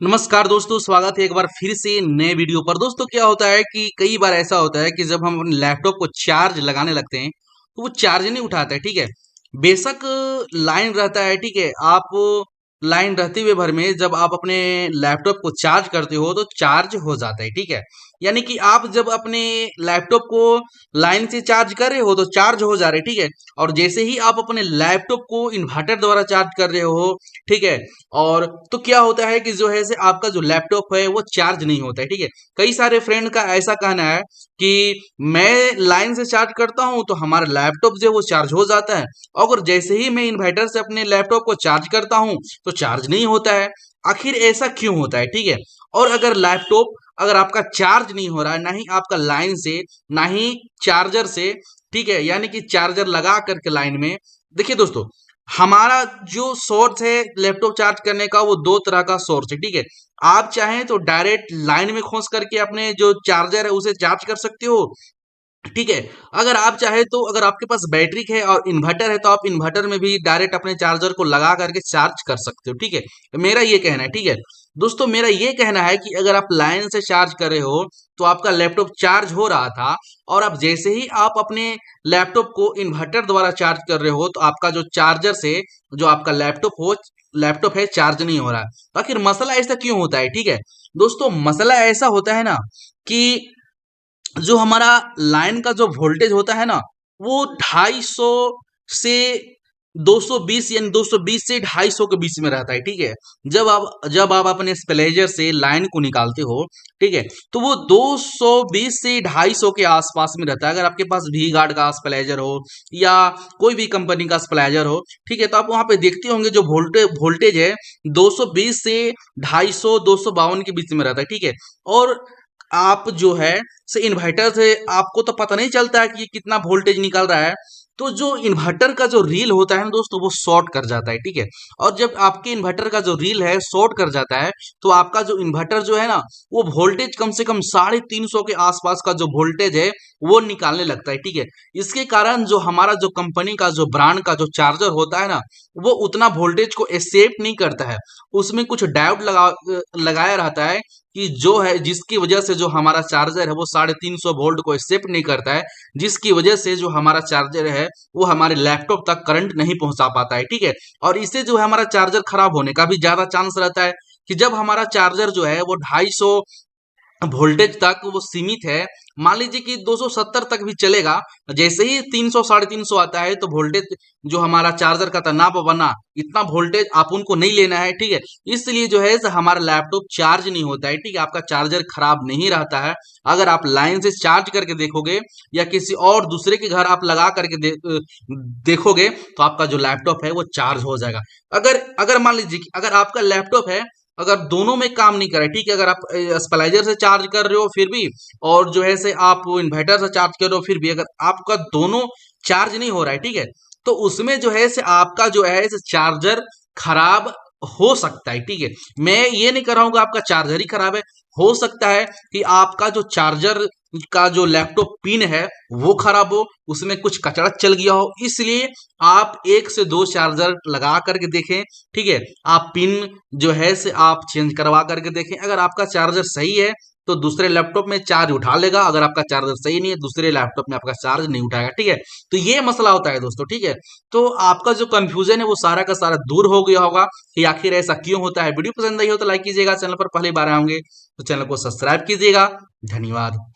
नमस्कार दोस्तों, स्वागत है एक बार फिर से नए वीडियो पर। दोस्तों क्या होता है कि कई बार ऐसा होता है कि जब हम अपने लैपटॉप को चार्ज लगाने लगते हैं तो वो चार्ज नहीं उठाता है। ठीक है, बेशक लाइन रहता है। ठीक है, आप लाइन रहते हुए भर में जब आप अपने लैपटॉप को चार्ज करते हो तो चार्ज हो जाता है। ठीक है, यानी कि आप जब अपने लैपटॉप को लाइन से चार्ज कर रहे हो तो चार्ज हो जा रहे। ठीक है, और जैसे ही आप अपने लैपटॉप को इन्वर्टर द्वारा चार्ज कर रहे हो, ठीक है, और तो क्या होता है कि जो है से आपका जो लैपटॉप है वो चार्ज नहीं होता है। ठीक है, कई सारे फ्रेंड का ऐसा कहना है कि मैं लाइन से चार्ज करता हूं तो हमारा लैपटॉप जो है वो चार्ज हो जाता है, अगर जैसे ही मैं इन्वर्टर से अपने लैपटॉप को चार्ज करता हूं तो चार्ज नहीं होता है। आखिर ऐसा क्यों होता है? ठीक है, और अगर लैपटॉप अगर आपका चार्ज नहीं हो रहा है, ना ही आपका लाइन से ना ही चार्जर से, ठीक है, यानी कि चार्जर लगा करके लाइन में, देखिए दोस्तों, हमारा जो सोर्स है लैपटॉप चार्ज करने का वो दो तरह का सोर्स है। ठीक है, आप चाहें तो डायरेक्ट लाइन में खोस करके अपने जो चार्जर है उसे चार्ज कर सकते हो। ठीक है, अगर आप चाहे तो अगर आपके पास बैटरी है और इन्वर्टर है तो आप इन्वर्टर में भी डायरेक्ट अपने चार्जर को लगा करके चार्ज कर सकते हो। ठीक है, मेरा ये कहना है। ठीक है दोस्तों, मेरा ये कहना है कि अगर आप लाइन से चार्ज कर रहे हो तो आपका लैपटॉप चार्ज हो रहा था, और अब जैसे ही आप अपने लैपटॉप को इन्वर्टर द्वारा चार्ज कर रहे हो तो आपका जो चार्जर से जो आपका लैपटॉप है चार्ज नहीं हो रहा है। तो आखिर मसला ऐसा क्यों होता है? ठीक है दोस्तों, मसला ऐसा होता है ना कि जो हमारा लाइन का जो वोल्टेज होता है ना वो 250 से 220, यानी 220 से 250 के बीच में रहता है। ठीक है, जब आप अपने स्प्लेजर से लाइन को निकालते हो, ठीक है, तो वो 220 से 250 के आसपास में रहता है। अगर आपके पास वी गार्ड का स्प्लेजर हो या कोई भी कंपनी का स्प्लेजर हो, ठीक है, तो आप वहां पे देखते होंगे जो वोल्टेज है 220 से 250 252 के बीच में रहता है। ठीक है, और आप जो है से इन्वर्टर से आपको तो पता नहीं चलता है कि ये कितना वोल्टेज निकल रहा है। तो जो इन्वर्टर का जो रील होता है ना दोस्तों वो शॉर्ट कर जाता है। ठीक है, और जब आपके इन्वर्टर का जो रील है शॉर्ट कर जाता है तो आपका जो इन्वर्टर जो है ना वो वोल्टेज कम से कम 350 के आसपास का जो वोल्टेज है वो निकालने लगता है। ठीक है, इसके कारण जो हमारा जो कंपनी का जो ब्रांड का जो चार्जर होता है ना वो उतना वोल्टेज को एक्सेप्ट नहीं करता है। उसमें कुछ डायोड लगाया रहता है कि जो है जिसकी वजह से जो हमारा चार्जर है वो 350 वोल्ट को एक्सेप्ट नहीं करता है, जिसकी वजह से जो हमारा चार्जर है वो हमारे लैपटॉप तक करंट नहीं पहुंचा पाता है। ठीक है, और इससे जो है हमारा चार्जर खराब होने का भी ज्यादा चांस रहता है कि जब हमारा चार्जर जो है वो 250 वोल्टेज तक वो सीमित है, मान लीजिए कि 270 तक भी चलेगा, जैसे ही 300 350 आता है तो वोल्टेज जो हमारा चार्जर का था ना बना, इतना वोल्टेज आप उनको नहीं लेना है। ठीक है, इसलिए जो है हमारा लैपटॉप चार्ज नहीं होता है। ठीक है, आपका चार्जर खराब नहीं रहता है। अगर आप लाइन से चार्ज करके देखोगे या किसी और दूसरे के घर आप लगा करके देखोगे तो आपका जो लैपटॉप है वो चार्ज हो जाएगा। अगर अगर मान लीजिए कि अगर आपका लैपटॉप है, अगर दोनों में काम नहीं करे, ठीक है, अगर आप स्पलाइजर से चार्ज कर रहे हो फिर भी, और जो है से आप इन्वर्टर से चार्ज कर रहे हो फिर भी, अगर आपका दोनों चार्ज नहीं हो रहा है, ठीक है, तो उसमें जो है से आपका जो है से चार्जर खराब हो सकता है। ठीक है, मैं ये नहीं कर रहा हूँ कि आपका चार्जर ही खराब है, हो सकता है कि आपका जो चार्जर का जो लैपटॉप पिन है वो खराब हो, उसमें कुछ कचरा चल गया हो, इसलिए आप एक से दो चार्जर लगा करके देखें। ठीक है, आप पिन जो है से आप चेंज करवा करके देखें। अगर आपका चार्जर सही है तो दूसरे लैपटॉप में चार्ज उठा लेगा, अगर आपका चार्जर सही नहीं है दूसरे लैपटॉप में आपका चार्ज नहीं उठाएगा। ठीक है, तो ये मसला होता है दोस्तों। ठीक है, तो आपका जो कंफ्यूजन है वो सारा का सारा दूर हो गया होगा कि आखिर ऐसा क्यों होता है। वीडियो पसंद आई हो तो लाइक कीजिएगा, चैनल पर पहली बार आएंगे तो चैनल को सब्सक्राइब कीजिएगा। धन्यवाद।